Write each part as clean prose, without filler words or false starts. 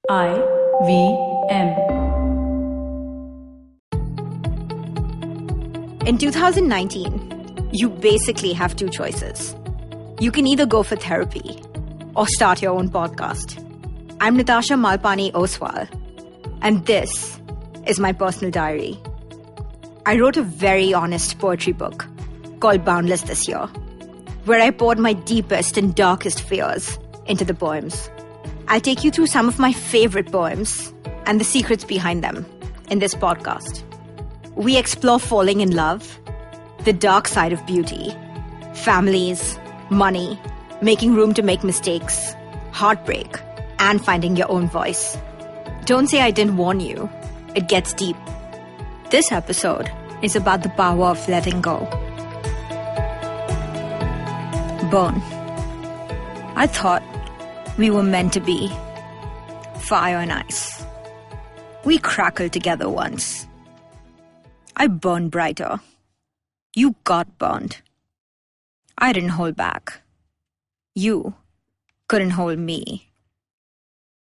IVM. In 2019, you basically have two choices. You can either go for therapy or start your own podcast. I'm Natasha Malpani Oswal, and this is my personal diary. I wrote a very honest poetry book called Boundless this year, where I poured my deepest and darkest fears into the poems. I'll take you through some of my favorite poems and the secrets behind them in this podcast. We explore falling in love, the dark side of beauty, families, money, making room to make mistakes, heartbreak, and finding your own voice. Don't say I didn't warn you. It gets deep. This episode is about the power of letting go. Burn. I thought we were meant to be fire and ice. We crackled together once. I burned brighter. You got burned. I didn't hold back. You couldn't hold me.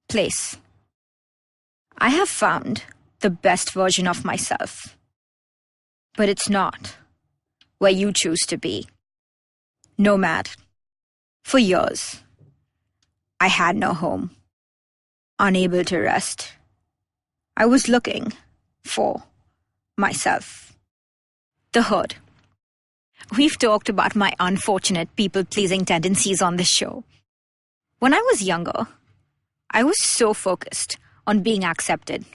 Place. I have found the best version of myself. But it's not where you choose to be. Nomad. For years, I had no home. Unable to rest. I was looking for myself. The hood. We've talked about my unfortunate people-pleasing tendencies on this show. When I was younger, I was so focused on being accepted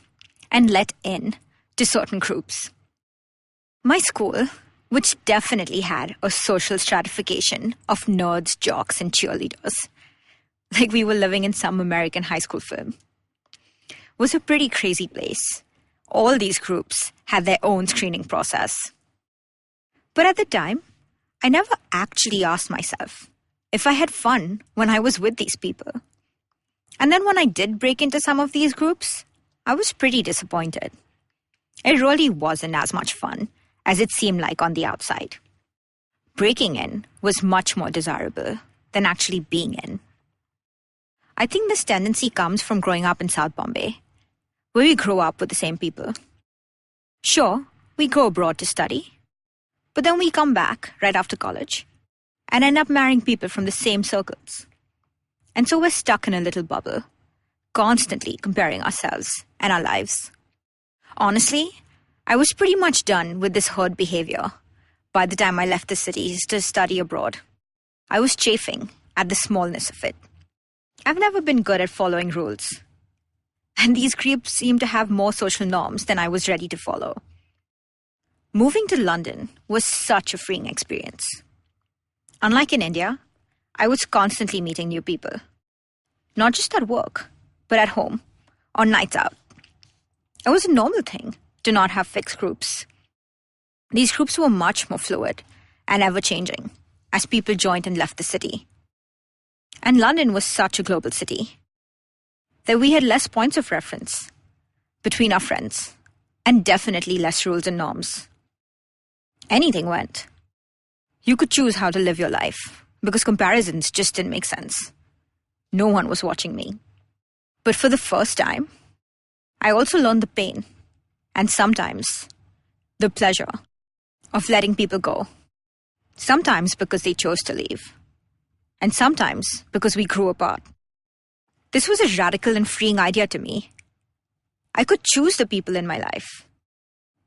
and let in to certain groups. My school, which definitely had a social stratification of nerds, jocks, and cheerleaders, like we were living in some American high school film, was a pretty crazy place. All these groups had their own screening process. But at the time, I never actually asked myself if I had fun when I was with these people. And then when I did break into some of these groups, I was pretty disappointed. It really wasn't as much fun as it seemed like on the outside. Breaking in was much more desirable than actually being in. I think this tendency comes from growing up in South Bombay, where we grow up with the same people. Sure, we go abroad to study, but then we come back right after college and end up marrying people from the same circles. And so we're stuck in a little bubble, constantly comparing ourselves and our lives. Honestly, I was pretty much done with this herd behavior by the time I left the cities to study abroad. I was chafing at the smallness of it. I've never been good at following rules. And these groups seem to have more social norms than I was ready to follow. Moving to London was such a freeing experience. Unlike in India, I was constantly meeting new people. Not just at work, but at home, on nights out. It was a normal thing to not have fixed groups. These groups were much more fluid and ever-changing as people joined and left the city. And London was such a global city that we had less points of reference between our friends and definitely less rules and norms. Anything went. You could choose how to live your life because comparisons just didn't make sense. No one was watching me. But for the first time, I also learned the pain and sometimes the pleasure of letting people go. Sometimes because they chose to leave. And sometimes because we grew apart. This was a radical and freeing idea to me. I could choose the people in my life.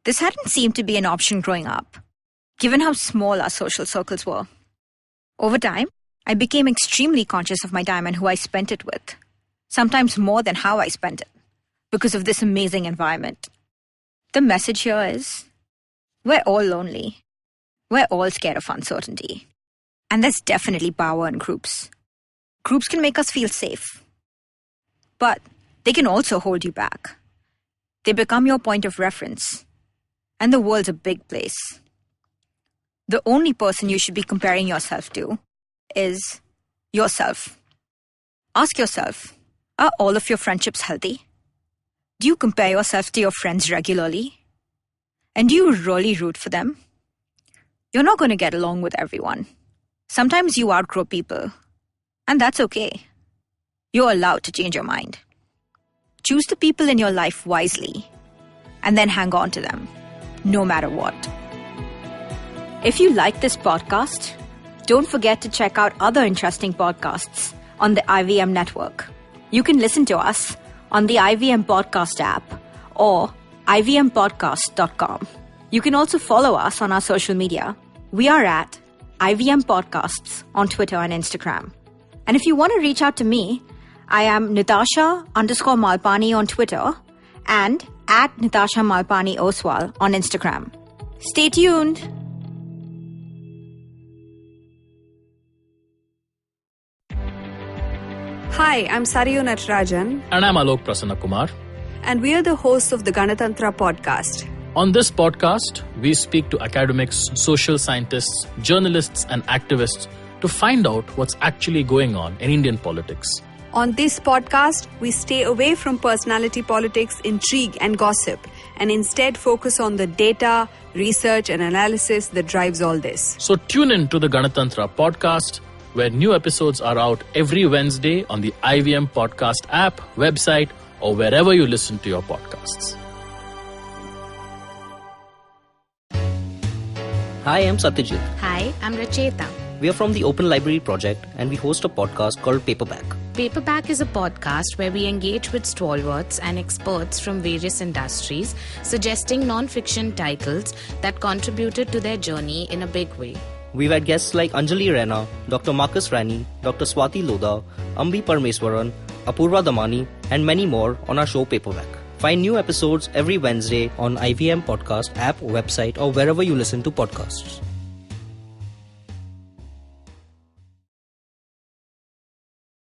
This hadn't seemed to be an option growing up, given how small our social circles were. Over time, I became extremely conscious of my time and who I spent it with, sometimes more than how I spent it, because of this amazing environment. The message here is, we're all lonely. We're all scared of uncertainty. And there's definitely power in groups. Groups can make us feel safe. But they can also hold you back. They become your point of reference. And the world's a big place. The only person you should be comparing yourself to is yourself. Ask yourself, are all of your friendships healthy? Do you compare yourself to your friends regularly? And do you really root for them? You're not going to get along with everyone. Sometimes you outgrow people, and that's okay. You're allowed to change your mind. Choose the people in your life wisely and then hang on to them, no matter what. If you like this podcast, don't forget to check out other interesting podcasts on the IVM network. You can listen to us on the IVM Podcast app or ivmpodcast.com. You can also follow us on our social media. We are at IVM Podcasts on Twitter and Instagram. And if you want to reach out to me, I am Natasha_Malpani on Twitter and at Natasha Malpani Oswal on Instagram. Stay tuned. Hi, I'm Sarayu Natarajan. And I'm Alok Prasanna Kumar. And we are the hosts of the Ganatantra podcast. On this podcast, we speak to academics, social scientists, journalists, and activists to find out what's actually going on in Indian politics. On this podcast, we stay away from personality politics, intrigue, and gossip, and instead focus on the data, research, and analysis that drives all this. So tune in to the Ganatantra podcast, where new episodes are out every Wednesday on the IVM Podcast app, website, or wherever you listen to your podcasts. Hi, I'm Satyajit. Hi, I'm Racheta. We are from the Open Library Project and we host a podcast called Paperback. Paperback is a podcast where we engage with stalwarts and experts from various industries, suggesting non-fiction titles that contributed to their journey in a big way. We've had guests like Anjali Rana, Dr. Marcus Rani, Dr. Swati Lodha, Ambi Parmeswaran, Apurva Damani, and many more on our show Paperback. Find new episodes every Wednesday on IVM Podcast app, website, or wherever you listen to podcasts.